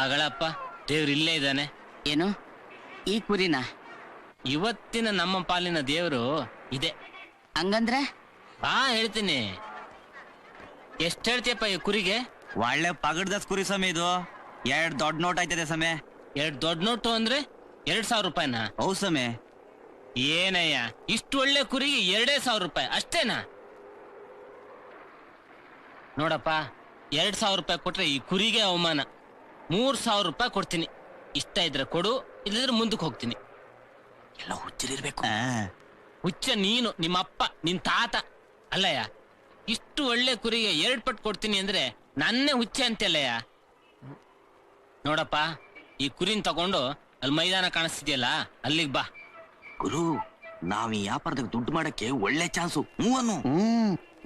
ಅಗಳಪ್ಪ ದೇವ್ರು ಇಲ್ಲೇ ಇದ್ದಾನೆ. ಏನು ಈ ಕುರಿನ? ಇವತ್ತಿನ ನಮ್ಮ ಪಾಲಿನ ದೇವ್ರು ಇದೆ. ಹಂಗಂದ್ರೆ ಬಾ ಹೇಳ್ತೀನಿ. ಎಷ್ಟ್ ಹೇಳ್ತೀಯಪ್ಪ ಈ ಕುರಿಗೆ? ಒಳ್ಳೆ ಪಗಡ್ದ ಕುರಿ ಸಮಯ ಇದು. 2 ದೊಡ್ಡ ನೋಟ್ ಆಯ್ತದೆ ಸಮಯ. 2 ದೊಡ್ಡ ನೋಟು ಅಂದ್ರೆ 2,000 ರೂಪಾಯಿನ? ಹೌದು ಸಮಯ. ಏನಯ್ಯ ಇಷ್ಟು ಒಳ್ಳೆ ಕುರಿಗೆ 2,000 ರೂಪಾಯಿ ಅಷ್ಟೇನಾ? ನೋಡಪ್ಪ 2,000 ರೂಪಾಯಿ ಕೊಟ್ರೆ ಈ ಕುರಿಗೆ ಅವಮಾನ. 3,000 ರೂಪಾಯಿ ಕೊಡ್ತೀನಿ. ಇಷ್ಟ ಇದ್ರೆ ಕೊಡು, ಇಲ್ಲದ್ರೆ ಮುಂದಕ್ಕೆ ಹೋಗ್ತೀನಿ. ಎಲ್ಲ ಹುಚ್ಚರಿರ್ಬೇಕು. ಹುಚ್ಚ ನೀನು, ನಿಮ್ಮಪ್ಪ, ನಿನ್ ತಾತ ಅಲ್ಲಯ್ಯ. ಇಷ್ಟು ಒಳ್ಳೆ ಕುರಿಗೆ 2 ಪಟ್ಟು ಕೊಡ್ತೀನಿ ಅಂದ್ರೆ ನನ್ನೇ ಹುಚ್ಚೆ ಅಂತೆಲ್ಲಯ್ಯ. ನೋಡಪ್ಪ ಈ ಕುರಿನ್ ತಗೊಂಡು ಅಲ್ಲಿ ಮೈದಾನ ಕಾಣಿಸ್ತಿದ್ಯಲ್ಲ ಅಲ್ಲಿಗೆ ಬಾ. ಗುರು, ನಾವ್ ಈ ವ್ಯಾಪಾರದಾಗ ದುಡ್ಡು ಮಾಡಕ್ಕೆ ಒಳ್ಳೆ ಚಾನ್ಸು. ಹೂವನ್ನು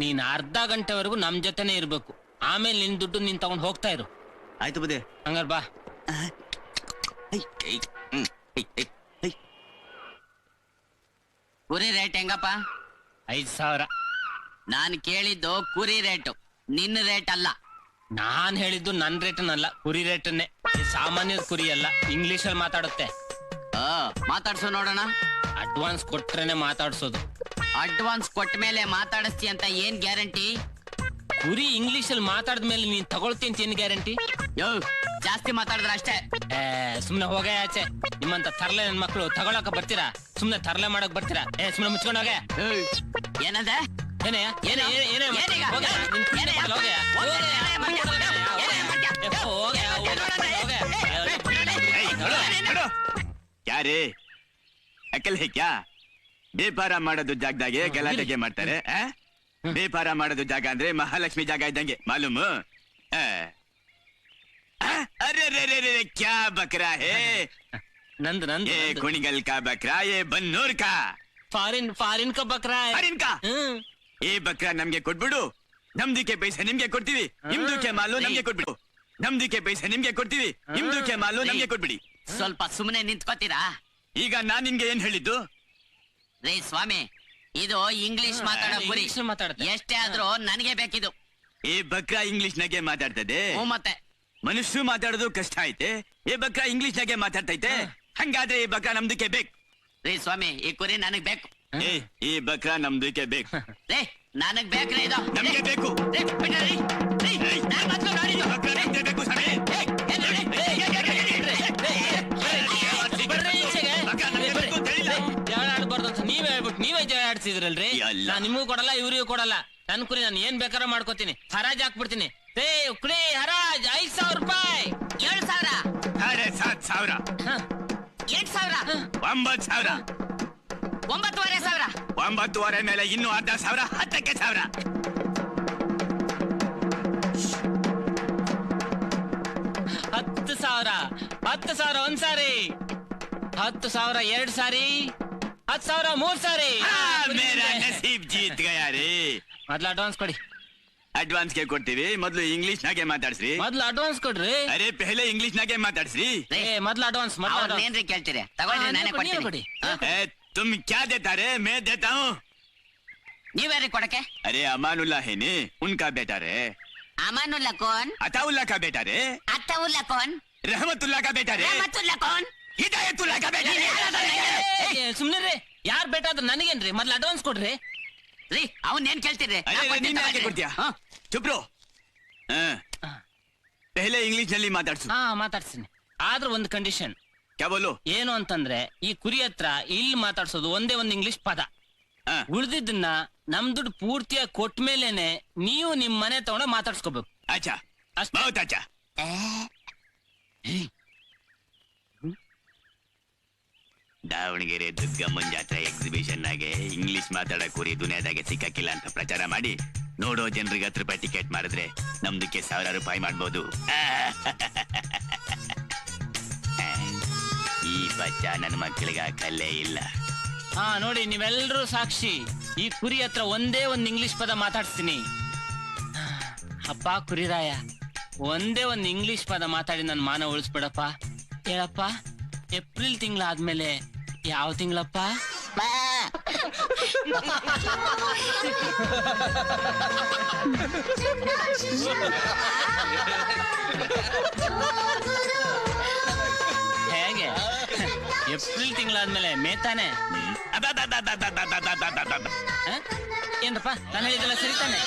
ನೀನ್ ಅರ್ಧ ಗಂಟೆವರೆಗೂ ನಮ್ ಜೊತೆನೆ ಇರ್ಬೇಕು. ಆಮೇಲೆ ನಿನ್ ದುಡ್ಡು ನೀನ್ ತಗೊಂಡ್ ಹೋಗ್ತಾ ಇರು. ಆಯ್ತು ಬುದೇ. ಹಂಗಾರ ಬಾ. ಕುರಿ ರೇಟ್ ಹೆಂಗಪ್ಪ? 5,000. ನಾನು ಕೇಳಿದ್ದು ಕುರಿ ರೇಟು, ನಿನ್ನ ರೇಟ್ ಅಲ್ಲ. ನಾನ್ ಹೇಳಿದ್ದು ನನ್ ರೇಟನ್ನಲ್ಲ, ಕುರಿ ರೇಟನ್ನೇ. ಸಾಮಾನ್ಯದ ಕುರಿ ಅಲ್ಲ, ಇಂಗ್ಲಿಷ್ ಅಲ್ಲಿ ಮಾತಾಡುತ್ತೆ. ಮಾತಾಡ್ಸು ನೋಡೋಣ. ಅಡ್ವಾನ್ಸ್ ಕೊಟ್ರೇನೆ ಮಾತಾಡ್ಸೋದು. ಅಡ್ವಾನ್ಸ್ ಕೊಟ್ಟ ಮೇಲೆ ಮಾತಾಡಿಸ್ತಿ ಅಂತ ಏನ್ ಗ್ಯಾರಂಟಿ? ಕುರಿ ಇಂಗ್ಲಿಷ್ ಅಲ್ಲಿ ಮಾತಾಡಿದ್ಮೇಲೆ ನೀನ್ ತಗೊಳ್ತಿ ಅಂತ ಏನ್ ಗ್ಯಾರಂಟಿ? ಯೋ, ಜಾಸ್ತಿ ಮಾತಾಡಿದ್ರೆ ಅಷ್ಟೇ. ಸುಮ್ನೆ ಹೋಗ ಆಚೆ. ನಿಮ್ಮಂತ ತರ್ಲೆ ನನ್ ಮಕ್ಳು ತಗೊಳಕ ಬರ್ತೀರಾ? ಸುಮ್ನೆ ತರ್ಲೆ ಮಾಡಕ್ ಬರ್ತೀರಾ? ಸುಮ್ನೆ ಮುಚ್ಕೊಂಡ್ ಹೋಗೆ. ಏನಂದೆ? ಏನಯ್ಯ? ಏನೇ ಏನೇ ಏನೀಗ? ಹೋಗೆ. ಯಾರೇ ಅಕಲ್ ಹೇ ಕ್ಯಾ? ವ್ಯಾಪಾರ ಮಾಡೋದು ಜಾಗದಾಗೆ ಗಲಾಟೆಗೆ ಮಾಡ್ತಾರೆ. ವ್ಯಾಪಾರ ಮಾಡೋದು ಜಾಗ ಅಂದ್ರೆ ಮಹಾಲಕ್ಷ್ಮಿ ಜಾಗ ಇದ್ದಂಗೆ ಮಾಲೂಮ್. ಅರೆ ರೇ ರೇ ರೇ ಕ್ಯಾ ಬಕ್ರಾ ಹೇ? ನಂದು ನಂದು ये कुणिगल का बकरा, ये बन्नूर का. ಫಾರಿನ್ ಕ ಬಕ್ರಾ. ಫಾರಿನ್ का ಈ ಬಕ್ರಾ ನಮ್ಗೆ ಕೊಟ್ಬಿಡು. ನಮ್ದಕ್ಕೆ ಪೈಸೆ ನಿಮ್ಗೆ ಕೊಡ್ತೀವಿ. ನಿಮ್ದಕ್ಕೆ ಮಾಲು ನಮ್ಗೆ ಕೊಟ್ಬಿಡು. ನಮ್ದಕ್ಕೆ ಪೈಸೆ ನಿಮ್ಗೆ ಕೊಡ್ತೀವಿ. ನಿಮ್ದಕ್ಕೆ ಮಾಲು ನಮ್ಗೆ ಕೊಟ್ಬಿಡಿ. ಸ್ವಲ್ಪ ಸುಮ್ಮನೆ ನಿಂತ್ಕೋತೀರಾ? ಈಗ ನಾನ್ ನಿನ್ಗೆ ಏನ್ ಹೇಳಿದ್ದು? ರೇ ಸ್ವಾಮಿ, ಇದು ಇಂಗ್ಲಿಷ್ ಮಾತಾಡೋ ಕುರಿ. ಇಂಗ್ಲಿಷ್ ಮಾತಾಡುತ್ತೆ. ಎಷ್ಟೇ ಆದ್ರೂ ನನಗೆ ಬೇಕಿದು. ಈ ಬಕ್ರಾ ಇಂಗ್ಲಿಷ್ ನಾಗೆ ಮಾತಾಡ್ತದೆ. ಮತ್ತೆ ಮನುಷ್ಯರು ಮಾತಾಡೋದು ಕಷ್ಟ ಐತೆ. ಈ ಬಕ್ರಾ ಇಂಗ್ಲಿಷ್ ನಾಗೆ ಮಾತಾಡ್ತೈತೆ. ಹಂಗಾದ್ರೆ ಈ ಬಕ್ರಾ ನಮ್ದಕ್ಕೆ ಬೇಕು. ರೇ ಸ್ವಾಮಿ, ಈ ಕುರಿ ನನಗ್ ಬೇಕು. ಈ ಬಕ್ರಾ ನಮ್ದಕ್ಕೆ ಬೇಕು. ರೇ ನನಗ್ ಬೇಕ್ರಿ ಇದು. ನಮ್ಗೆ ಬೇಕು. ರೇ, ಬಿಡ್ರಿ. ರೇ, ನಾನ್ ಮೊದ್ಲು ನೋಡಿದ್ದು. ಬಕ್ರಾ ನಮ್ಗೆ ಬೇಕು ಸ್ವಾಮಿ. ಜಗಳ ಆಡ್ಬಾರ್ದು ಅಂತ ನೀವೇ ಹೇಳ್ಬಿಟ್ಟು ನೀವೇ ಜಗಳ ಆಡ್ಸಿದ್ರಲ್ರಿ. ಎಲ್ಲ. ನಾನ್ ನಿಮಗೂ ಕೊಡಲ್ಲ, ಇವ್ರಿಗೂ ಕೊಡಲ್ಲ. ನನ್ ಕುರಿ ನಾನು ಏನ್ ಬೇಕಾದ್ರೂ ಮಾಡ್ಕೋತೀನಿ. ಹರಾಜ್ ಹಾಕ್ಬಿಡ್ತೀನಿ. ಕುರಿ ಹರಾಜ್ 5,000 ರೂಪಾಯಿ. 7,000, 7,000, 8,000, 9,000, 9,500. 9,500 ಮೇಲೆ ಇನ್ನು ಅರ್ಧ ಸಾವಿರ, 10ಕ್ಕೆ 1,000. 10,000, 10,000 ಒಂದ್ ಸಾರಿ, 10,000 2 ಸಾರಿ, 10,000 3 ಸಾರಿ. ಮೇರಾ ನಸೀಬ್ ಜೀತ್ ಗಯಾ ರೇ. ಮೊದ್ಲು ಅಡ್ವಾನ್ಸ್ ಕೊಡಿ. ಅಡ್ವಾನ್ಸ್ ಗೆ ಕೊಡ್ತೀವಿ. ಮೊದ್ಲು ಇಂಗ್ಲಿಷ್ ನಾಗೆ ಮಾತಾಡ್ಸ್ರಿ. ಮೊದ್ಲು ಅಡ್ವಾನ್ಸ್ ಕೊಡ್ರಿ. ಅರೆ ಪೆಹಲೆ ಇಂಗ್ಲಿಷ್ ನಾಗೆ ಮಾತಾಡ್ಸ್ರಿ. ಮೊದ್ಲು ಅಡ್ವಾನ್ಸ್. ಏನ್ರಿ ಕೇಳ್ತೀರಿ? ತಗೊಳ್ರಿ, ನಾನೇ ಕೊಡ್ತೀನಿ. तुम क्या देता रे? मैं देता हूँ. ನೀವ್ಯಾರಿ ಕೊಡಕ್ಕೆ? अरे अमानुल्ला है ने, उनका बेटा रे. ಅಮಾನುಲ್ಲಾ ಕೋನ್? अताउल्ला का बेटा रे. ಅತ್ತವುಲ್ಲಾ ಕೋನ್? रहमतुल्ला का बेटा रे. ರಹಮತುಲ್ಲಾ ಕೋನ್? हिदायतुल्ला का बेटा रे. ಸುಮ್ನೆ ರೀ, ಯಾರ್ ಬೇಟ ಅದ್ರ ನನಗೇನ್ರಿ? ಮೊದ್ಲು ಅಡ್ವಾನ್ಸ್ ಕೊಡ್ರಿ. ರೀ, ಅವನ್ ಏನ್ ಕೇಳ್ತೀರಿ? अरे ನೀನ್ ಯಾಕೆ ಕೊಡ್ತೀಯಾ? ಚುಪ್ ರೋ. ಪೆಹಲೆ ಇಂಗ್ಲಿಷ್ ನಲ್ಲಿ ಮಾತಾಡ್ಸು. ಮಾತಾಡ್ತೀನಿ. ಆದ್ರೆ ಒಂದು ಕಂಡೀಷನ್. क्या बोलो? ಏನು ಅಂತಂದ್ರೆ ಈ ಕುರಿ ಹತ್ರ ಇಲ್ಲಿ ಮಾತಾಡ್ಸೋದು ಒಂದೇ ಒಂದು ಇಂಗ್ಲಿಷ್ ಪದ. ಉಳ್ದಿದ್ದನ್ನ ನಮ್ ದುಡ್ಡು ಪೂರ್ತಿಯಾಗಿ ಕೊಟ್ಟ ಮೇಲೇನೆ ನೀವು ನಿಮ್ ಮನೆ ತಗೊಂಡ ಮಾತಾಡ್ಸ್ಕೋಬೇಕು. अच्छा, ಅಷ್ಟೇ. बहुत अच्छा. ದಾವಣಗೆರೆ ದುರ್ಗಮ್ಮನ್ ಜಾತ್ರೆ ಎಕ್ಸಿಬಿಷನ್ ನಾಗೆ ಇಂಗ್ಲಿಷ್ ಮಾತಾಡೋ ಕುರಿ ದುನಿಯಾದಾಗೆ ಸಿಕ್ಕಾಕಿಲ್ಲ ಅಂತ ಪ್ರಚಾರ ಮಾಡಿ ನೋಡೋ ಜನರಿಗೆ 10 ರೂಪಾಯಿ ಟಿಕೆಟ್ ಮಾಡಿದ್ರೆ ನಮ್ದಕ್ಕೆ 1,000 ರೂಪಾಯಿ ಮಾಡ್ಬೋದು. ಈ ಬಚ್ಚ ನನ್ನ ಮಕ್ಕಳಿಗೆ ಹಾಕಲ್ಲೇ ಇಲ್ಲ. ನೋಡಿ, ನೀವೆಲ್ಲರೂ ಸಾಕ್ಷಿ. ಈ ಕುರಿ ಹತ್ರ ಒಂದೇ ಒಂದು ಇಂಗ್ಲಿಷ್ ಪದ ಮಾತಾಡ್ತೀನಿ. ಅಪ್ಪ ಕುರಿರಾಯ, ಒಂದೇ ಒಂದು ಇಂಗ್ಲಿಷ್ ಪದ ಮಾತಾಡಿ ನನ್ನ ಮಾನ ಉಳಿಸ್ಬಿಡಪ್ಪ. ಹೇಳಪ್ಪ, ಏಪ್ರಿಲ್ ತಿಂಗಳಾದ್ಮೇಲೆ ಯಾವ ತಿಂಗಳಪ್ಪ? ಏಪ್ರಿಲ್ ತಿಂಗಳಾದ್ಮೇಲೆ ಮೇ ತಾನೆ ಏನ್ರಪ್ಪ ನಾನು ಹೇಳಿದೆಲ್ಲ ಸರಿ ತಾನೆ